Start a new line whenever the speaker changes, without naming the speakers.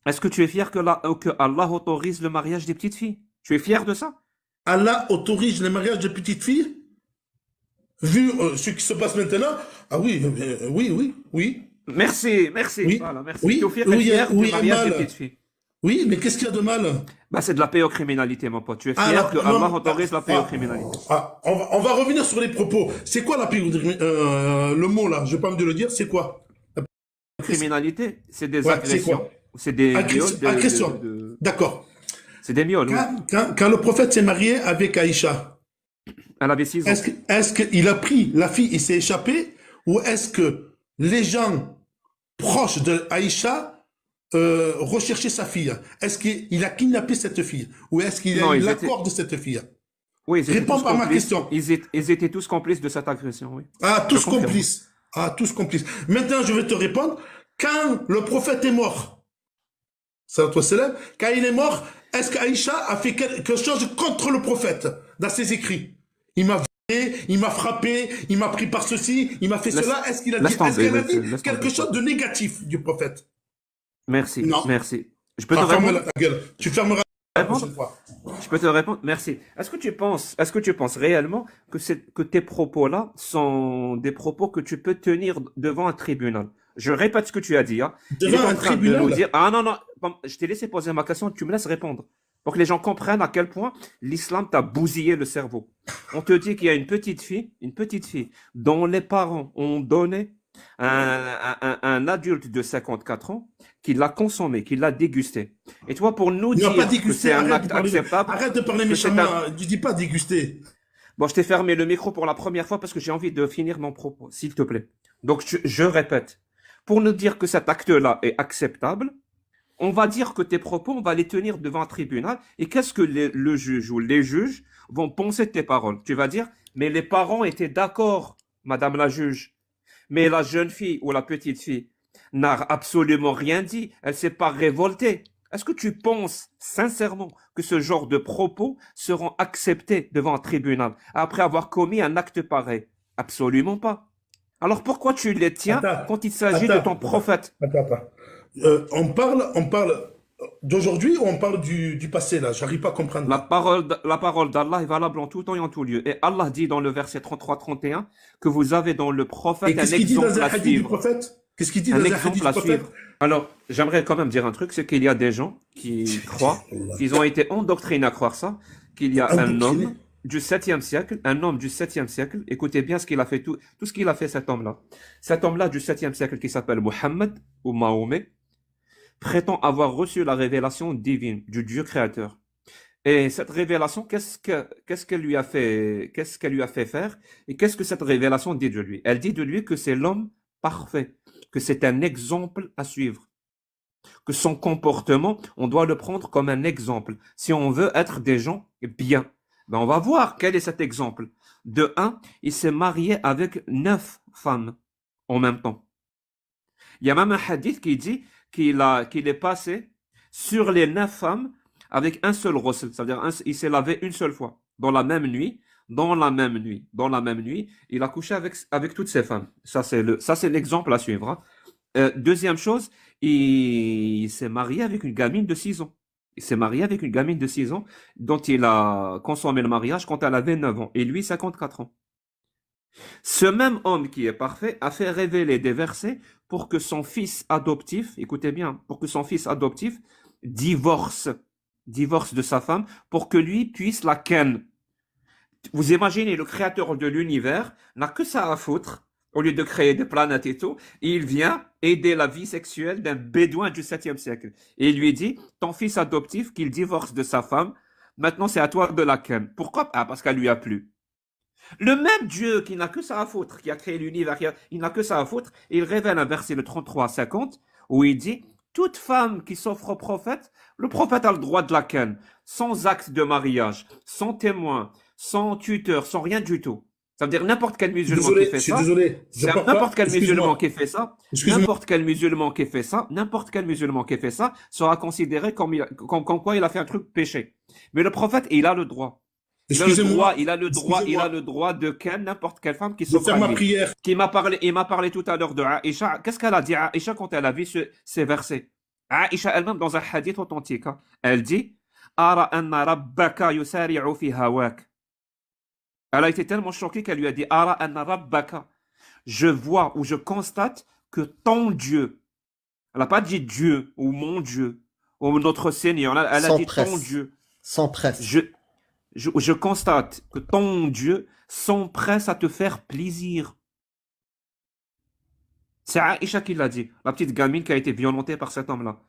Est-ce que tu es fier que Allah autorise le mariage des petites filles? Tu es fier de ça?
Allah autorise les mariages de petites filles? Vu ce qui se passe maintenant, ah oui, oui, oui, oui,
Merci, merci.
oui,
Voilà, merci.
oui,
Tawfiq est
oui,
fier du
oui, un
mariage des petites
mal.
filles.
Oui, mais qu'est-ce qu'il y a de mal?
Bah, c'est de la pédocriminalité, mon pote. Tu es
Ah,
fier que Allah
non,
autorise la pédocriminalité.
on va revenir sur les propos. C'est quoi le mot là? Je vais pas me le dire. C'est quoi? Qu'est-ce-
Criminalité, c'est des
Ouais, c'est
agressions,
quoi?
c'est des viols
Agression. D'accord.
C'est des viols, oui.
Quand le prophète s'est marié avec Aïcha,
Elle avait 6 ans.
est-ce qu'il a pris la fille et s'est échappé, ou est-ce que les gens proches de Aïcha recherchaient sa fille? Est-ce qu'il a kidnappé cette fille, ou est-ce qu'il a
Non,
eu l'accord de cette fille?
oui, ils étaient
Réponds
tous
par ma
complices.
question.
Ils étaient tous complices de cette agression, oui.
Ah,
Je
tous
confirme.
complices. Ah, tous complices. Maintenant, je vais te répondre. Quand le prophète est mort, ça toi célèbre, quand il est mort, est-ce qu'Aïcha a fait quelque chose contre le prophète dans ses écrits? Il m'a violé, il m'a frappé, il m'a pris par ceci, il m'a fait
Laisse,
cela. Est-ce qu'il a dit,
laisse
est-ce
tomber,
qu'elle a dit
laisse
quelque
tomber.
chose de négatif du prophète?
Merci,
Non.
merci. Je peux te
Ah, ferme
répondre?
ta gueule. Tu fermeras la prochaine
Répondre?
fois.
Je peux te répondre? Merci. Est-ce que tu penses réellement que tes propos-là sont des propos que tu peux tenir devant un tribunal? Je répète ce que tu as dit, hein. Il est
Devant
en
un
train de nous
tribunal,
dire, ah non, non, bon, je t'ai laissé poser ma question, tu me laisses répondre. Pour que les gens comprennent à quel point l'islam t'a bousillé le cerveau. On te dit qu'il y a une petite fille, dont les parents ont donné un adulte de 54 ans qui l'a consommé, qui l'a dégusté. Et toi, pour nous
il n'a pas
dire que
dégusté.
c'est un acte acceptable,
Arrête de parler
que c'est
méchamment.
un...
Tu dis pas déguster.
Bon, je t'ai fermé le micro pour la première fois parce que j'ai envie de finir mon propos, s'il te plaît. Donc, je répète. Pour nous dire que cet acte-là est acceptable, on va dire que tes propos, on va les tenir devant un tribunal. Et qu'est-ce que le juge ou les juges vont penser de tes paroles? Tu vas dire, mais les parents étaient d'accord, madame la juge. Mais la jeune fille ou la petite fille n'a absolument rien dit. Elle s'est pas révoltée. Est-ce que tu penses sincèrement que ce genre de propos seront acceptés devant un tribunal après avoir commis un acte pareil? Absolument pas. Alors pourquoi tu les tiens
Attends,
quand il s'agit de
attends,
ton
attends,
prophète?
attends. On parle d'aujourd'hui, ou on parle du passé là? J'arrive pas à comprendre.
La parole d'Allah est valable en tout temps et en tout lieu. Et Allah dit dans le verset 33-31 que vous avez dans le
Et
prophète un
qu'est-ce qu'il dit dans
exemple
un
à
hadith du
suivre.
prophète? Qu'est-ce qu'il dit
Un
dans un hadith
exemple
du
à suivre.
prophète?
Alors, j'aimerais quand même dire un truc, c'est qu'il y a des gens qui croient, ils ont été endoctrinés à croire ça, qu'il y a un
Indoctriné.
homme du 7e siècle, un homme du 7e siècle, écoutez bien ce qu'il a fait, tout ce qu'il a fait cet homme-là. Cet homme-là du 7e siècle qui s'appelle Mohammed ou Mahomet, prétend avoir reçu la révélation divine du Dieu créateur. Et cette révélation, qu'est-ce qu'elle lui a fait faire? Et qu'est-ce que cette révélation dit de lui? Elle dit de lui que c'est l'homme parfait, que c'est un exemple à suivre, que son comportement, on doit le prendre comme un exemple. Si on veut être des gens bien, ben on va voir quel est cet exemple. De un, il s'est marié avec 9 femmes en même temps. Il y a même un hadith qui dit qu'il est passé sur les 9 femmes avec un seul ghusl, c'est-à-dire il s'est lavé une seule fois, dans la même nuit, dans la même nuit, il a couché avec toutes ces femmes. Ça c'est l'exemple à suivre, hein. Deuxième chose, il s'est marié avec une gamine de 6 ans. Il s'est marié avec une gamine de 6 ans dont il a consommé le mariage quand elle avait 9 ans et lui 54 ans. Ce même homme qui est parfait a fait révéler des versets pour que son fils adoptif, écoutez bien, pour que son fils adoptif divorce, divorce de sa femme pour que lui puisse la ken. Vous imaginez, le créateur de l'univers n'a que ça à foutre au lieu de créer des planètes et tout, et il vient aider la vie sexuelle d'un bédouin du 7e siècle. Et il lui dit, ton fils adoptif qu'il divorce de sa femme, maintenant c'est à toi de la ken. Pourquoi? Ah, parce qu'elle lui a plu. Le même Dieu qui n'a que ça à foutre, qui a créé l'univers, il n'a que ça à foutre, et il révèle un verset, le 33 à 50, où il dit, toute femme qui s'offre au prophète, le prophète a le droit de la ken, sans acte de mariage, sans témoin, sans tuteur, sans rien du tout. Ça veut dire n'importe quel musulman qui
Désolé, je
fait
suis
ça,
désolé. Je
c'est
parle
n'importe
pas.
quel musulman
Excuse-moi.
qui fait ça,
Excuse-moi.
n'importe quel musulman qui fait ça sera considéré comme quoi il a fait un truc péché. Mais le prophète, il a le droit.
Excusez-moi.
Il a
Excusez-moi.
le droit de ken n'importe quelle femme qui
De
s'offre
faire
à
ma
lui.
prière.
Il m'a parlé tout à l'heure de Aïcha. Qu'est-ce qu'elle a dit Aïcha quand elle a vu ces versets? Aïcha elle-même, dans un hadith authentique, hein, elle dit Ara anna rabbaka yusari'u fi hawak. Elle a été tellement choquée qu'elle lui a dit Ara anna rabbaka. Je vois ou je constate que ton Dieu, elle n'a pas dit Dieu ou mon Dieu ou notre Seigneur, elle a
Sans
dit ton
presse.
Dieu.
Sans presse.
Je constate que ton Dieu s'empresse à te faire plaisir. C'est Aïcha qui l'a dit, la petite gamine qui a été violentée par cet homme-là.